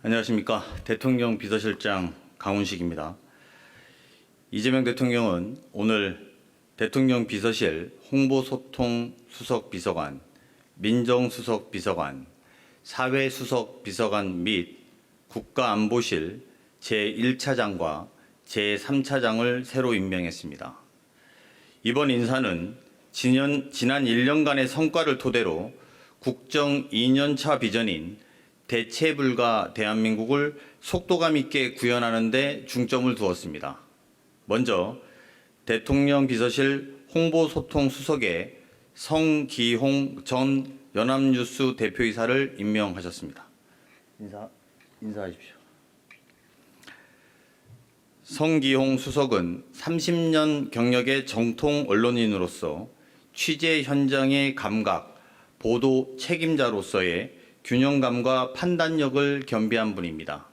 안녕하십니까. 대통령 비서실장 강훈식입니다. 이재명 대통령은 오늘 대통령 비서실 홍보소통 수석비서관, 민정수석비서관, 사회수석비서관 및 국가안보실 제1차장과 제3차장을 새로 임명했습니다. 이번 인사는 지난 1년간의 성과를 토대로 국정 2년차 비전인 대체불가 대한민국을 속도감 있게 구현하는 데 중점을 두었습니다. 먼저 대통령 비서실 홍보소통 수석에 성기홍 전 연합뉴스 대표이사를 임명하셨습니다. 인사하십시오. 성기홍 수석은 30년 경력의 정통 언론인으로서 취재 현장의 감각, 보도 책임자로서의 균형감과 판단력을 겸비한 분입니다.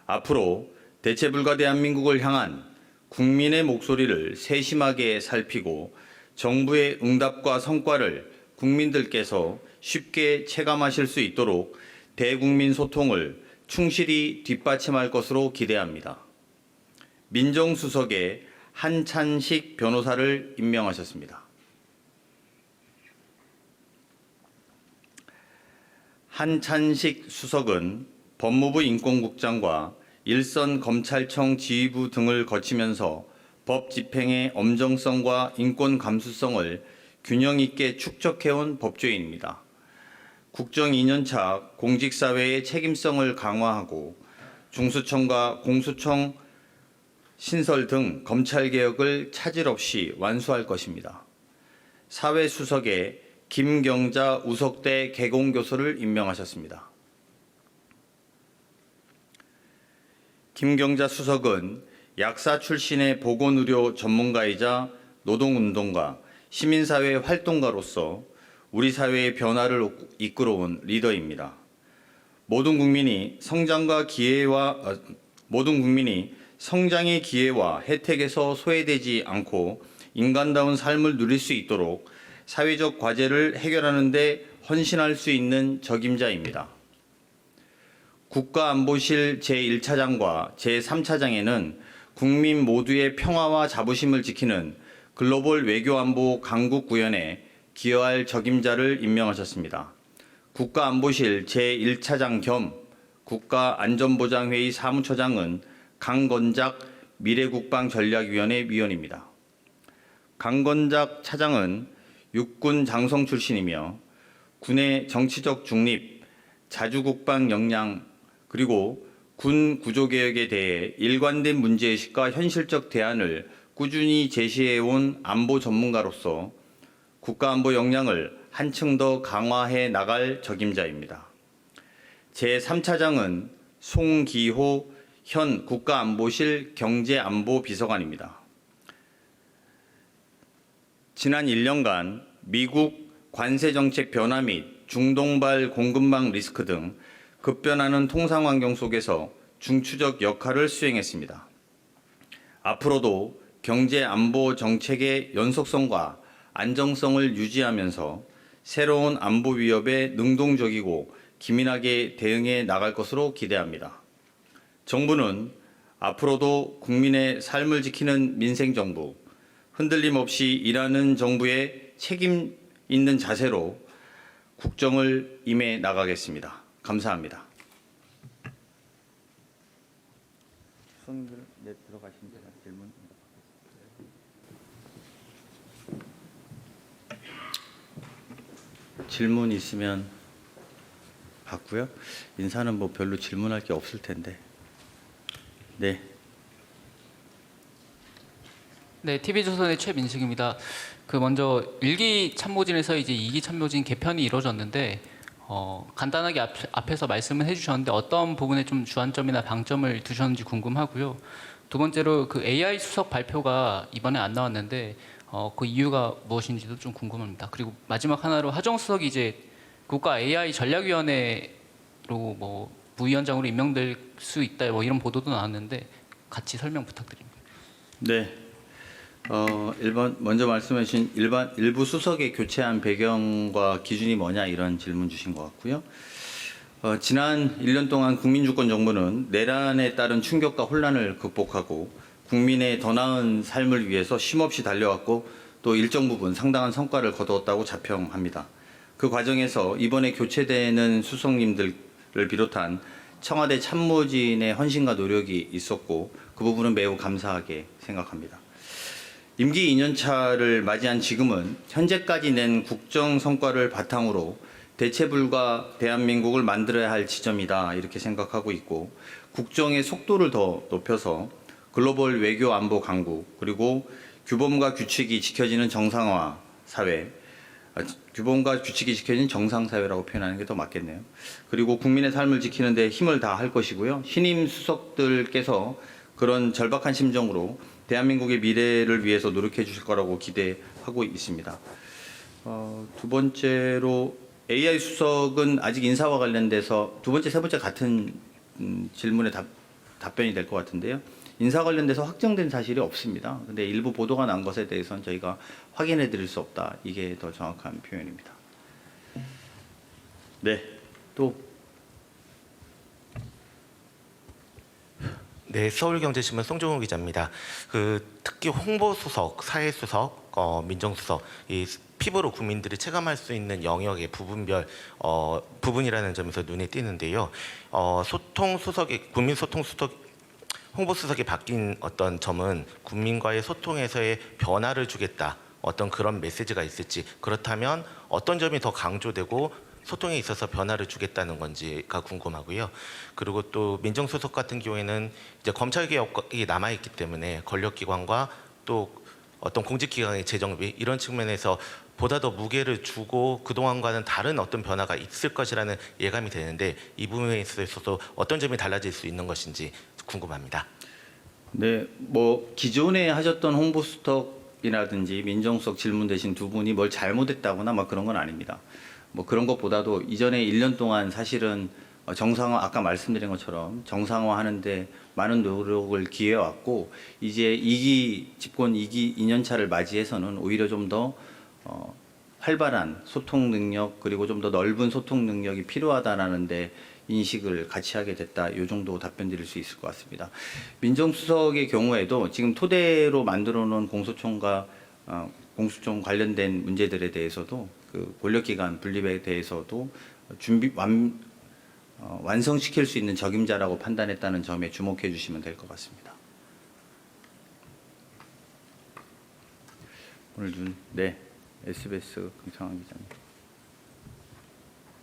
앞으로 대체불가 대한민국을 향한 국민의 목소리를 세심하게 살피고 정부의 응답과 성과를 국민들께서 쉽게 체감하실 수 있도록 대국민 소통을 충실히 뒷받침할 것으로 기대합니다. 민정수석에 한찬식 변호사를 임명하셨습니다. 한찬식 수석은 법무부 인권국장과 일선 검찰청 지휘부 등을 거치면서 법 집행의 엄정성과 인권 감수성을 균형 있게 축적해온 법조인입니다. 국정 2년차 공직사회의 책임성을 강화하고 중수청과 공수청 신설 등 검찰개혁을 차질 없이 완수할 것입니다. 사회수석에 김경자 우석대 개공교수를 임명하셨습니다. 김경자 수석은 약사 출신의 보건의료 전문가이자 노동운동가, 시민사회 활동가로서 우리 사회의 변화를 이끌어온 리더입니다. 모든 국민이 성장의 기회와 혜택에서 소외되지 않고 인간다운 삶을 누릴 수 있도록 사회적 과제를 해결하는 데 헌신할 수 있는 적임자입니다. 국가안보실 제1차장과 제3차장에는 국민 모두의 평화와 자부심을 지키는 글로벌 외교안보 강국구현에 기여할 적임자를 임명하셨습니다. 국가안보실 제1차장 겸 국가안전보장회의 사무처장은 강건작 미래국방전략위원회 위원입니다. 강건작 차장은 육군 장성 출신이며 군의 정치적 중립, 자주국방 역량, 그리고 군 구조개혁에 대해 일관된 문제의식과 현실적 대안을 꾸준히 제시해온 안보 전문가로서 국가안보 역량을 한층 더 강화해 나갈 적임자입니다. 제3차장은 송기호 현 국가안보실 경제안보비서관입니다. 지난 1년간 미국 관세정책 변화 및 중동발 공급망 리스크 등 급변하는 통상환경 속에서 중추적 역할을 수행했습니다. 앞으로도 경제안보 정책의 연속성과 안정성을 유지하면서 새로운 안보 위협에 능동적이고 기민하게 대응해 나갈 것으로 기대합니다. 정부는 앞으로도 국민의 삶을 지키는 민생정부, 흔들림 없이 일하는 정부의 책임 있는 자세로 국정을 임해 나가겠습니다. 감사합니다. 손들 들어가신 제가 질문 질문 있으면 받고요. 인사는 뭐 별로 질문할 게 없을 텐데. 네. 네, TV조선의 최민식입니다. 먼저 1기 참모진에서 이제 2기 참모진 개편이 이루어졌는데 간단하게 앞에서 말씀을 해주셨는데 어떤 부분에 좀 주안점이나 방점을 두셨는지 궁금하고요. 두 번째로 그 AI 수석 발표가 이번에 안 나왔는데 그 이유가 무엇인지도 좀 궁금합니다. 그리고 마지막 하나로 하정 수석이 이제 국가 AI 전략위원회로 뭐 부위원장으로 임명될 수 있다 뭐 이런 보도도 나왔는데 같이 설명 부탁드립니다. 네. 먼저 말씀해 주신 일부 수석의 교체한 배경과 기준이 뭐냐 이런 질문 주신 것 같고요. 지난 1년 동안 국민주권정부는 내란에 따른 충격과 혼란을 극복하고 국민의 더 나은 삶을 위해서 쉼없이 달려왔고 또 일정 부분 상당한 성과를 거두었다고 자평합니다. 그 과정에서 이번에 교체되는 수석님들을 비롯한 청와대 참모진의 헌신과 노력이 있었고 그 부분은 매우 감사하게 생각합니다. 임기 2년차를 맞이한 지금은 현재까지 낸 국정 성과를 바탕으로 대체불가 대한민국을 만들어야 할 지점이다 이렇게 생각하고 있고 국정의 속도를 더 높여서 글로벌 외교 안보 강국 그리고 규범과 규칙이 지켜지는 정상화 사회 규범과 규칙이 지켜지는 정상사회라고 표현하는 게 더 맞겠네요. 그리고 국민의 삶을 지키는 데 힘을 다할 것이고요. 신임 수석들께서 그런 절박한 심정으로 대한민국의 미래를 위해서 노력해 주실 거라고 기대하고 있습니다. 두 번째로 AI 수석은 아직 인사와 관련돼서 두 번째, 세 번째 같은 질문에 답변이 될 것 같은데요. 인사 관련돼서 확정된 사실이 없습니다. 근데 일부 보도가 난 것에 대해서는 저희가 확인해 드릴 수 없다. 이게 더 정확한 표현입니다. 네, 또. 네, 서울경제신문 송종우 기자입니다. 특히 홍보수석, 사회수석, 민정수석, 이 피부로 국민들이 체감할 수 있는 영역의 부분별 부분이라는 점에서 눈에 띄는데요. 소통수석이 국민소통수석 홍보수석이 바뀐 어떤 점은 국민과의 소통에서의 변화를 주겠다. 어떤 그런 메시지가 있을지 그렇다면 어떤 점이 더 강조되고 소통에 있어서 변화를 주겠다는 건지가 궁금하고요. 그리고 또 민정수석 같은 경우에는 이제 검찰개혁이 남아있기 때문에 권력기관과 또 어떤 공직기관의 재정비 이런 측면에서 보다 더 무게를 주고 그동안과는 다른 어떤 변화가 있을 것이라는 예감이 되는데 이 부분에 있어서 어떤 점이 달라질 수 있는 것인지 궁금합니다. 네, 뭐 기존에 하셨던 홍보수석이라든지 민정수석 질문 대신 두 분이 뭘 잘못했다거나 막 그런 건 아닙니다. 뭐 그런 것보다도 이전에 1년 동안 사실은 정상화 아까 말씀드린 것처럼 정상화하는데 많은 노력을 기해왔고 이제 2기 집권 2기 2년차를 맞이해서는 오히려 좀 더 활발한 소통 능력 그리고 좀 더 넓은 소통 능력이 필요하다라는데 인식을 같이 하게 됐다. 이 정도 답변 드릴 수 있을 것 같습니다. 민정수석의 경우에도 지금 토대로 만들어 놓은 공소청과 공수처 관련된 문제들에 대해서도 그 권력기관 분립에 대해서도 완성시킬 수 있는 적임자라고 판단했다는 점에 주목해 주시면 될 것 같습니다. 오늘 네, SBS 강창환 기자님.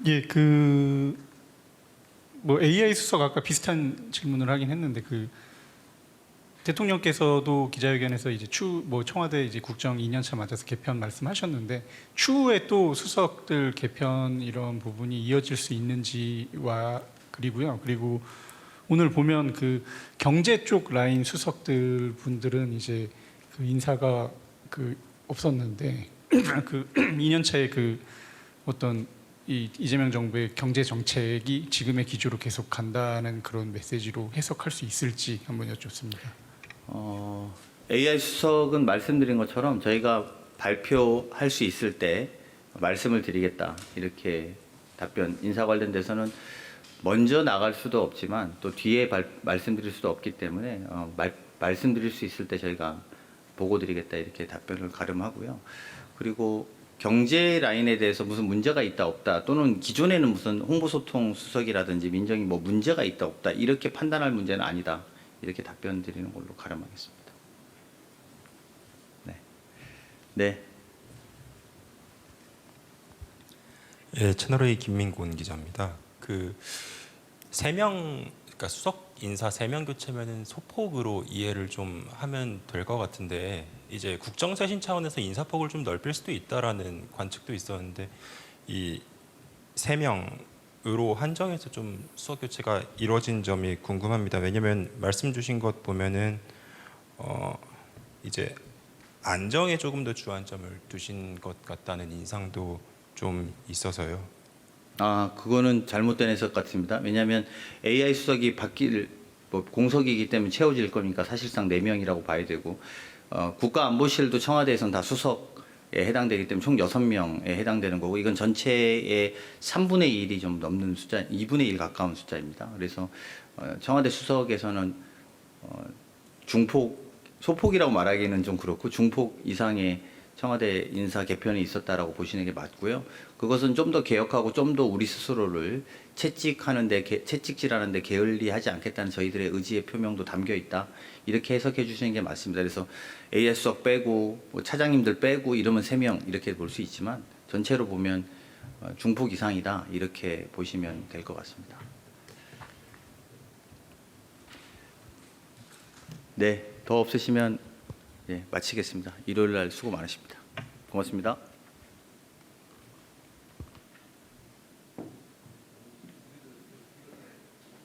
예, 뭐 AI 수석 아까 비슷한 질문을 하긴 했는데 대통령께서도 기자회견에서 이제 뭐 청와대 이제 국정 2년차 맞아서 개편 말씀하셨는데 추후에 또 수석들 개편 이런 부분이 이어질 수 있는지와 그리고 오늘 보면 그 경제 쪽 라인 수석들 분들은 이제 그 인사가 없었는데 그 2년차에 어떤 이재명 정부의 경제 정책이 지금의 기조로 계속 간다는 그런 메시지로 해석할 수 있을지 한번 여쭙습니다. AI 수석은 말씀드린 것처럼 저희가 발표할 수 있을 때 말씀을 드리겠다 이렇게 답변 인사 관련돼서는 먼저 나갈 수도 없지만 또 뒤에 말씀드릴 수도 없기 때문에 말씀드릴 수 있을 때 저희가 보고 드리겠다 이렇게 답변을 가름하고요. 그리고 경제 라인에 대해서 무슨 문제가 있다 없다 또는 기존에는 무슨 홍보소통 수석이라든지 민정이 뭐 문제가 있다 없다 이렇게 판단할 문제는 아니다 이렇게 답변 드리는 걸로 가름하겠습니다. 네, 네. 예, 채널A 김민곤 기자입니다. 그러니까 수석 인사 3명 교체면은 소폭으로 이해를 좀 하면 될 것 같은데 이제 국정쇄신 차원에서 인사폭을 좀 넓힐 수도 있다라는 관측도 있었는데 이 3명으로 한정해서 좀 수석 교체가 이루어진 점이 궁금합니다. 왜냐하면 말씀 주신 것 보면은 이제 안정에 조금 더 주안점을 두신 것 같다는 인상도 좀 있어서요. 그거는 잘못된 해석 같습니다. 왜냐하면 AI 수석이 바뀔 공석이기 때문에 채워질 거니까 사실상 4명이라고 봐야 되고 국가안보실도 청와대에서는 다 수석 해당되기 때문에 총 6명에 해당되는 거고 이건 전체의 3분의 1이 좀 넘는 숫자, 2분의 1 가까운 숫자입니다. 그래서 청와대 수석에서는 중폭, 소폭이라고 말하기는 좀 그렇고 중폭 이상의 청와대 인사 개편이 있었다라고 보시는 게 맞고요. 그것은 좀 더 개혁하고 좀 더 우리 스스로를 채찍질하는데 게을리하지 않겠다는 저희들의 의지의 표명도 담겨 있다. 이렇게 해석해 주시는 게 맞습니다. 그래서 AS 수석 빼고 뭐 차장님들 빼고 이러면 3명 이렇게 볼 수 있지만 전체로 보면 중폭 이상이다 이렇게 보시면 될 것 같습니다. 네, 더 없으시면 마치겠습니다. 일요일 날 수고 많으십니다. 고맙습니다.